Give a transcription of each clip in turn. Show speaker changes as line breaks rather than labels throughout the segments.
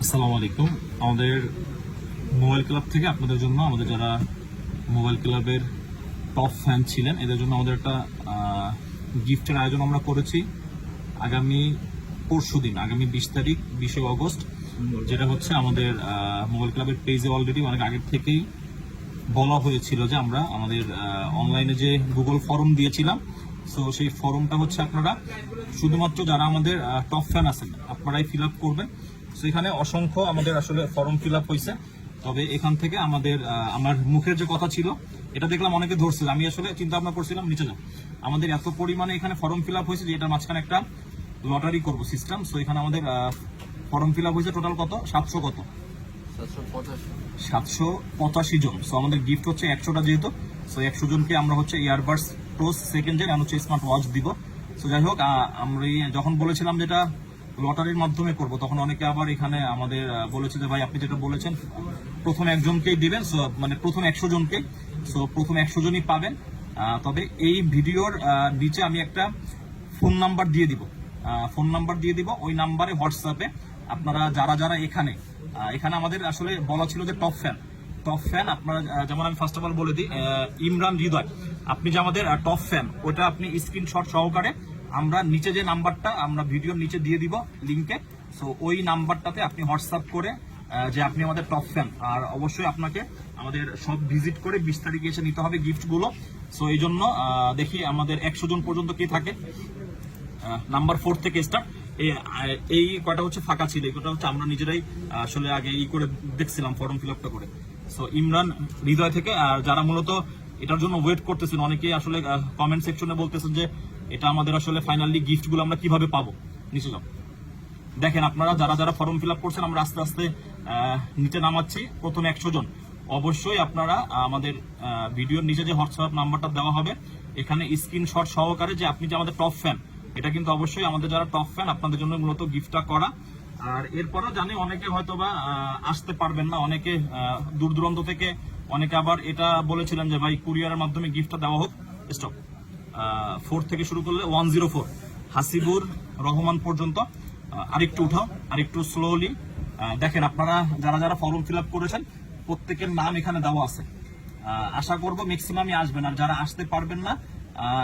আসসালামু আলাইকুম। আমাদের মোবাইল ক্লাব থেকে আপনাদের জন্য, আমাদের যারা মোবাইল ক্লাবের টপ ফ্যান ছিলেন, এদের জন্য আমাদের একটা গিফটের আয়োজন আমরা করেছি আগামী পরশুদিন, আগামী 20 তারিখ 20শে অগস্ট, যেটা হচ্ছে আমাদের মোবাইল ক্লাবের পেজে অলরেডি অনেক আগের থেকেই বলা হয়েছিল যে আমরা আমাদের অনলাইনে যে গুগল ফর্ম দিয়েছিলাম, সো সেই ফর্মটা হচ্ছে আপনারা শুধুমাত্র যারা আমাদের টপ ফ্যান আছেন আপনারাই ফিল আপ করবেন। সো এখানে অসংখ্য আমাদের আসলে ফর্ম ফিল আপ হয়েছে, তবে এখান থেকে আমাদের আমার মুখের যে কথা ছিল এটা দেখলাম অনেকে ধরছিল। আমি আসলে চিন্তা ভাবনা করছিলাম নিচে যাও, আমাদের এত পরিমাণে এখানে ফর্ম ফিল আপ হয়েছে যে এটার মাঝখানে একটা লটারি করব সিস্টেম। সো এখানে আমাদের ফর্ম ফিল আপ হয়েছে টোটাল কত, 785 জন। সো আমাদের গিফট হচ্ছে 100টা, যেহেতু সো 100 জনকে আমরা হচ্ছে ইয়ারবাডস প্রো সেকেন্ড জেন হচ্ছে স্মার্ট ওয়াচ দিব। সো যাই হোক, আমরা যখন বলেছিলাম যেটা লটারির মাধ্যমে করব, তখন অনেকে আবার এখানে আমাদের বলেছে যে ভাই আপনি যেটা বলেছেন প্রথম একজনকেই দিবেন, সো মানে প্রথম 100 জনকে, সো প্রথম 100 জনই পাবেন। তবে এই ভিডিওর নিচে আমি একটা ফোন নাম্বার দিয়ে দিব, ওই নাম্বারে হোয়াটসঅ্যাপে আপনারা যারা যারা এখানে আমাদের আসলে বলা ছিল যে টপ ফ্যান আপনারা, যেমন আমি ফার্স্ট অফ অল বলে দিই, ইমরান হৃদয়, আপনি যে আমাদের টপ ফ্যান, ওটা আপনি স্ক্রিনশট সহকারে আমরা নিচে যে নাম্বারটা আমরা ভিডিওর নিচে দিয়ে দিব লিঙ্কে, সো ওই নাম্বারটাতে আপনি হোয়াটসঅ্যাপ করে যে আপনি আমাদের টপ ফ্যান, আর অবশ্যই আপনাকে আমাদের সব ভিজিট করে 20 তারিখে এসে নিতে হবে গিফটগুলো। সো এই জন্য দেখি আমাদের 100 জন পর্যন্ত কে থাকে, নাম্বার 4 থেকে স্টার্ট। এই কয়টা হচ্ছে ফাঁকা ছিল, এটা হচ্ছে আমরা নিজেরাই আসলে আগে করে দেখছিলাম ফর্ম ফিল আপটা করে। সো ইমরান হৃদয় থেকে, আর যারা মূলত এটার জন্য ওয়েট করতেছেন অনেকেই আসলে কমেন্ট সেকশনে বলতেছেন যে এটা আমাদের আসলে ফাইনালি গিফটগুলো আমরা কিভাবে পাবো, নিচে যাও দেখেন আপনারা যারা যারা ফর্ম ফিল আপ করছেন, আমরা আস্তে আস্তে নিচে নামাচ্ছি। প্রথম 100 জন অবশ্যই আপনারা আমাদের ভিডিওর নিচে যে হোয়াটসঅ্যাপ নাম্বারটা দেওয়া হবে, এখানে স্ক্রিনশট সহকারে যে আপনি যে আমাদের টপ ফ্যান, এটা কিন্তু অবশ্যই আমাদের যারা টপ ফ্যান আপনাদের জন্য মূলত গিফটটা করা। আর এরপরও জানি অনেকে হয়তোবা আসতে পারবেন না, অনেকে দূর দূরান্ত থেকে, অনেকে আবার এটা বলেছিলেন যে ভাই কুরিয়ারের মাধ্যমে গিফটটা দেওয়া হোক। স্টপ 4 থেকে শুরু করলে 104 হাসিবুর রহমান পর্যন্ত, আরেকটু উঠাও, আরেকটু স্লোলি দেখেন আপনারা যারা যারা ফর্ম ফিল আপ করেছেন প্রত্যেকের নাম এখানে দেওয়া আছে। আশা করব ম্যাক্সিমামই আসবেন, আর যারা আসতে পারবেন না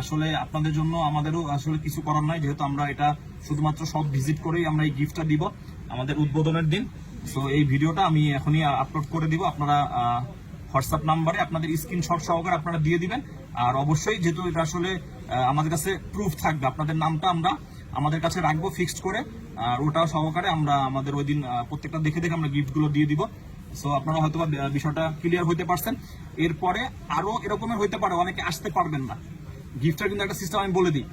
আসলে আপনাদের জন্য আমাদেরও আসলে কিছু করার নাই, যেহেতু আমরা এটা শুধুমাত্র সব ভিজিট করেই আমরা এই গিফটটা দিব আমাদের উদ্বোধনের দিন। সো এই ভিডিওটা আমি এখনই আপলোড করে দিব, আপনারা হোয়াটসঅ্যাপ নাম্বারে আপনাদের স্ক্রিনশট সহকারে আপনারা দিয়ে দিবেন। আর অবশ্যই যেহেতু এটা আসলে আমাদের কাছে প্রুফ থাকবে, আপনাদের নামটা আমরা আমাদের কাছে রাখবো ফিক্সড করে, আর ওটা সহকারে আমরা আমাদের ওই দিন প্রত্যেকটা দেখে দেখে আমরা গিফটগুলো দিয়ে দিব। সো আপনারা হয়তো বিষয়টা ক্লিয়ার হইতে পারছেন। এরপরে আরো এরকমের হইতে পারে অনেকে আসতে পারবেন না, গিফটের কিন্তু একটা সিস্টেম আমি বলে দিই,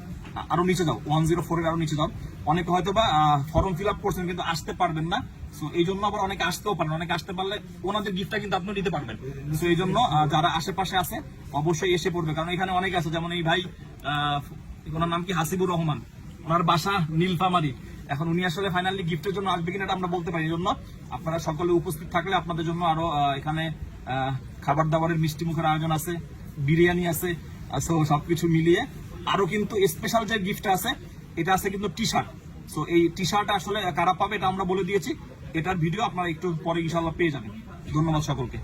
আরো নিচে যাও 104 এর আরো নিচে যাও, অনেকে হয়তো বা ফর্ম ফিল আপ করছেন কিন্তু আসতে পারবেন না। সো এই জন্য আবার অনেকে আসতেও পারেন, অনেকে আসতে পারলে ওনাদের গিফটটা কিন্তু আপনি নিতে পারবেন। সো এই জন্য যারা আশেপাশে আছে অবশ্যই এসে পড়বে, কারণ এখানে অনেকে আছে, যেমন এই ভাই, ওনার নাম কি হাসিবুর রহমান, ওনার বাসা নীলফামারী। এখন উনি আসলে ফাইনালি গিফটের জন্য আসবে কিনা এটা আমরা বলতে পারি, এই জন্য আপনারা সকলে উপস্থিত থাকলে আপনাদের জন্য আরো এখানে খাবার দাবারের মিষ্টি মুখের আয়োজন আছে, বিরিয়ানি আছে। সো সবকিছু মিলিয়ে আরো কিন্তু স্পেশাল যে গিফটটা আছে, এটা আছে কিন্তু টি শার্ট। সো এই টি শার্ট আসলে কারা পাবে এটা আমরা বলে দিয়েছি, এটার ভিডিও আপনারা একটু পরে ইনশাআল্লাহ পেয়ে যাবেন। ধন্যবাদ সকলকে।